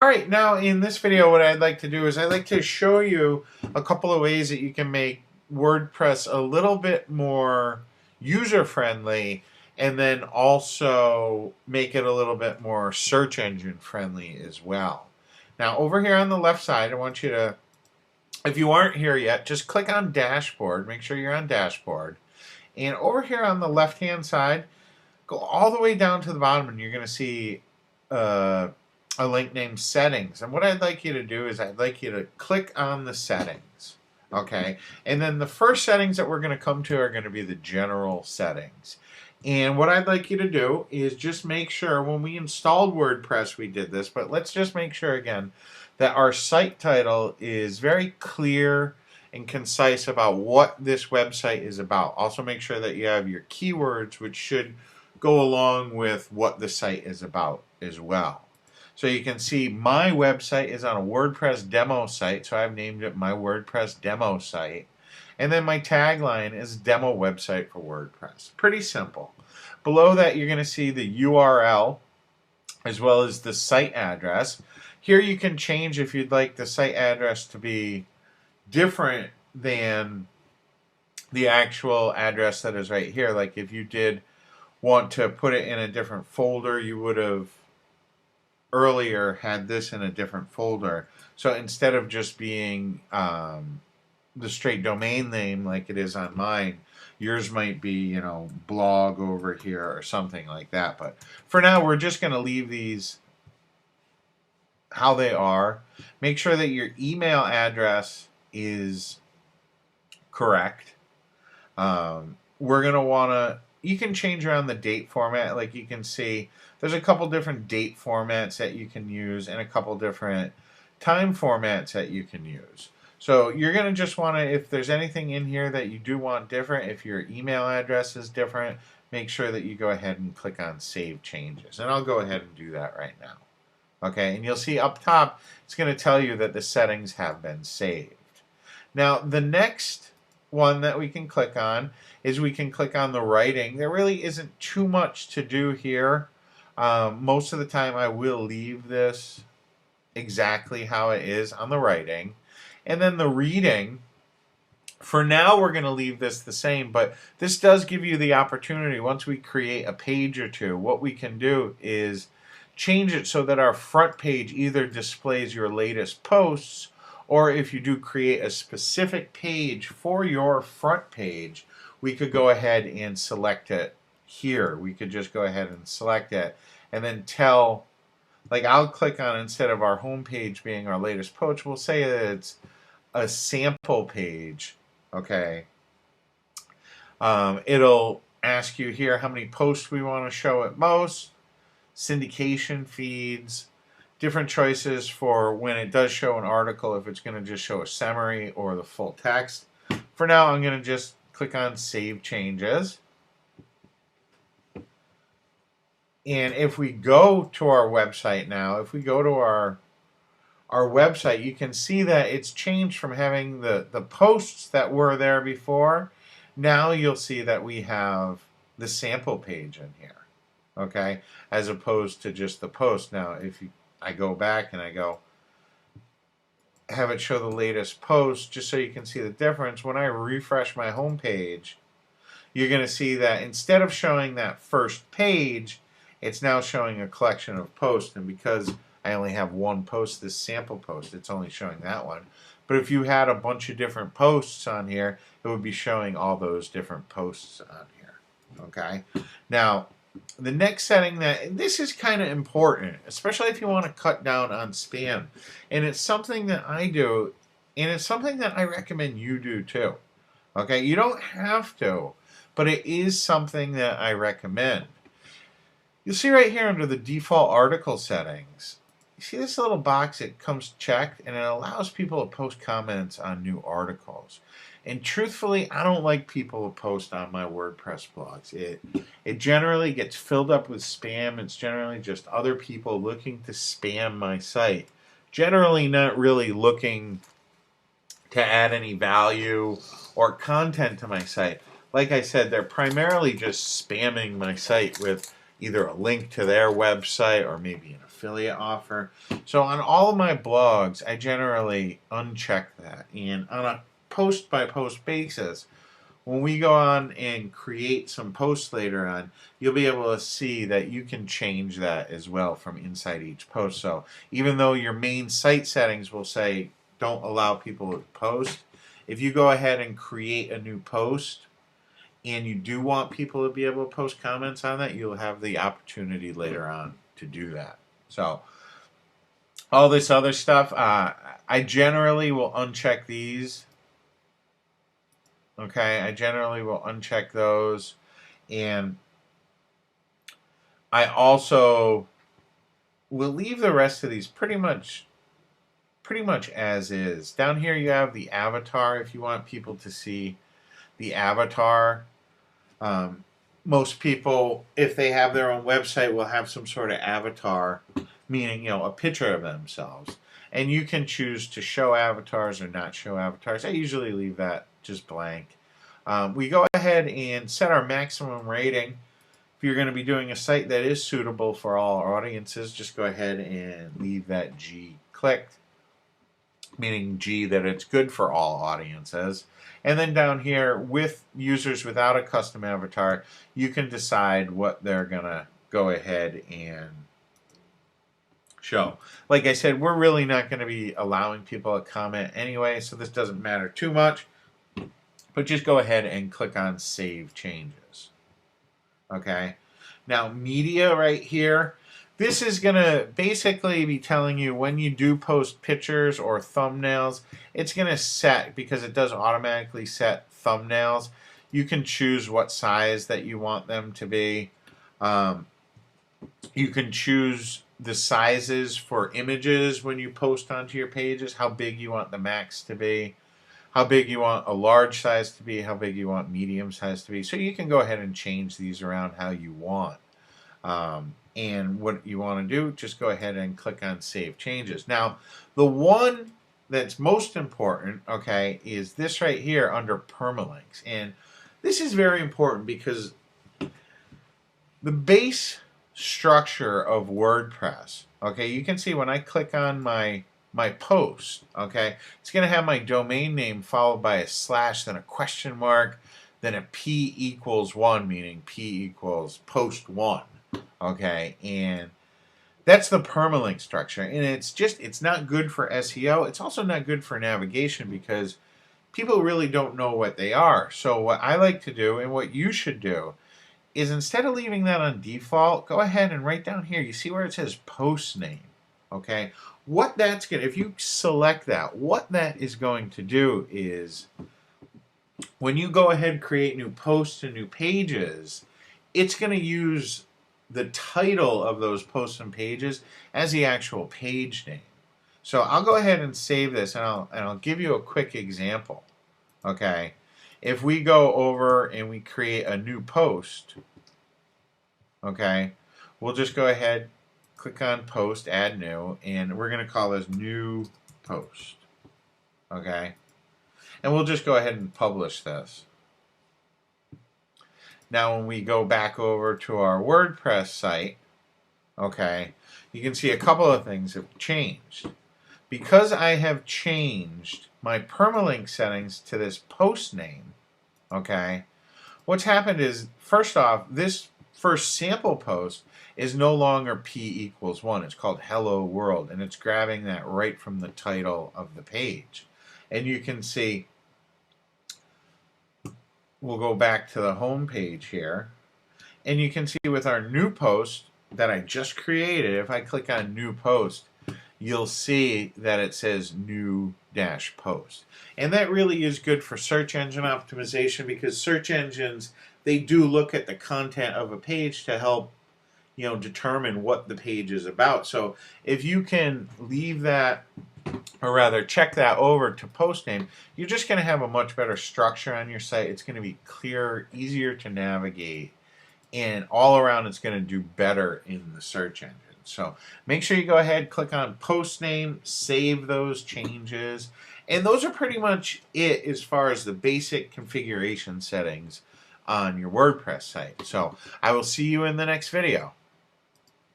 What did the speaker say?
All right, now in this video, what I'd like to do is I'd like to show you a couple of ways that you can make WordPress a little bit more user-friendly and then also make it a little bit more search engine friendly as well. Now, over here on the left side, I want you to, if you aren't here yet, just click on Dashboard. Make sure you're on Dashboard. And over here on the left-hand side, go all the way down to the bottom and you're going to see a link named Settings. And what I'd like you to do is I'd like you to click on the settings. Okay, and then the first settings that we're going to come to are going to be the general settings. And what I'd like you to do is just make sure when we installed WordPress we did this, but let's just make sure again that our site title is very clear and concise about what this website is about. Also make sure that you have your keywords, which should go along with what the site is about as well. So you can see my website is on a WordPress demo site, so I've named it my WordPress demo site. And then my tagline is demo website for WordPress. Pretty simple. Below that you're going to see the URL as well as the site address. Here you can change if you'd like the site address to be different than the actual address that is right here. Like if you did want to put it in a different folder, you would have earlier had this in a different folder. So instead of just being the straight domain name like it is on mine, yours might be, you know, blog over here or something like that. But for now, we're just going to leave these how they are. Make sure that your email address is correct. We're going to want to, you can change around the date format. Like you can see, there's a couple different date formats that you can use and a couple different time formats that you can use. So you're going to just want to, if there's anything in here that you do want different, if your email address is different, make sure that you go ahead and click on Save Changes. And I'll go ahead and do that right now. Okay, and you'll see up top, it's going to tell you that the settings have been saved. Now, the next one that we can click on is we can click on the writing. There really isn't too much to do here. Most of the time I will leave this exactly how it is on the writing. And then the reading, for now we're going to leave this the same, but this does give you the opportunity, once we create a page or two, what we can do is change it so that our front page either displays your latest posts, or if you do create a specific page for your front page, we could go ahead and select it here. We could just go ahead and select it and then tell, like I'll click on, instead of our home page being our latest post, we'll say that it's a sample page. Okay. It'll ask you here how many posts we want to show at most, syndication feeds, different choices for when it does show an article, if it's going to just show a summary or the full text. For now, I'm going to just click on Save Changes. And if we go to our website now, if we go to our website, you can see that it's changed from having the posts that were there before. Now you'll see that we have the sample page in here, okay, as opposed to just the post. Now, if I go back and I go have it show the latest post, just so you can see the difference, when I refresh my home page, you're going to see that instead of showing that first page, it's now showing a collection of posts. And because I only have one post, this sample post, it's only showing that one. But if you had a bunch of different posts on here, it would be showing all those different posts on here. Okay. Now, the next setting, that this is kind of important, especially if you want to cut down on spam. And it's something that I do, and it's something that I recommend you do too. Okay. You don't have to, but it is something that I recommend. You'll see right here under the default article settings, you see this little box, it comes checked, and it allows people to post comments on new articles. And truthfully, I don't like people to post on my WordPress blogs. It generally gets filled up with spam. It's generally just other people looking to spam my site. Generally not really looking to add any value or content to my site. Like I said, they're primarily just spamming my site with either a link to their website or maybe an affiliate offer. So on all of my blogs, I generally uncheck that. And on a post by post basis, when we go on and create some posts later on, you'll be able to see that you can change that as well from inside each post. So even though your main site settings will say don't allow people to post, if you go ahead and create a new post and you do want people to be able to post comments on that, you'll have the opportunity later on to do that. So all this other stuff, I generally will uncheck these. Okay, I generally will uncheck those, and I also will leave the rest of these pretty much as is. Down here you have the avatar if you want people to see the avatar. Most people, if they have their own website, will have some sort of avatar, meaning, a picture of themselves. And you can choose to show avatars or not show avatars. I usually leave that just blank. We go ahead and set our maximum rating. If you're going to be doing a site that is suitable for all audiences, just go ahead and leave that G clicked, meaning G, that it's good for all audiences. And then down here, with users without a custom avatar, you can decide what they're going to go ahead and show. Like I said, we're really not going to be allowing people to comment anyway, so this doesn't matter too much. But just go ahead and click on Save Changes. Okay. Now, media right here. This is going to basically be telling you when you do post pictures or thumbnails, it's going to set, because it does automatically set thumbnails. You can choose what size that you want them to be. You can choose the sizes for images when you post onto your pages, how big you want the max to be, how big you want a large size to be, how big you want medium size to be. So you can go ahead and change these around how you want. And what you want to do, just go ahead and click on Save Changes. Now, the one that's most important, okay, is this right here under permalinks. And this is very important because the base structure of WordPress, okay, you can see when I click on my post, okay, it's going to have my domain name followed by a slash, then a question mark, then a P equals 1, meaning P equals post 1, okay, and that's the permalink structure. And it's not good for SEO. It's also not good for navigation because people really don't know what they are. So what I like to do, and what you should do, is instead of leaving that on default, go ahead and write down here, you see where it says post name, okay? What that's going to, if you select that, what that is going to do is when you go ahead and create new posts and new pages, it's going to use the title of those posts and pages as the actual page name. So I'll go ahead and save this, and I'll give you a quick example, okay? If we go over and we create a new post, okay, we'll just go ahead, click on Post, Add New, and we're going to call this New Post, okay? And we'll just go ahead and publish this. Now when we go back over to our WordPress site, okay, you can see a couple of things have changed. Because I have changed my permalink settings to this post name, okay, what's happened is, first off, this first sample post is no longer P equals 1. It's called Hello World, and it's grabbing that right from the title of the page. And you can see, we'll go back to the home page here, and you can see with our new post that I just created, if I click on New Post, you'll see that it says New Post. And that really is good for search engine optimization, because search engines, they do look at the content of a page to help, determine what the page is about. So if you can leave that, or rather check that over to post name, you're just going to have a much better structure on your site. It's going to be clearer, easier to navigate, and all around it's going to do better in the search engine. So make sure you go ahead, click on post name, save those changes, and those are pretty much it as far as the basic configuration settings on your WordPress site. So I will see you in the next video.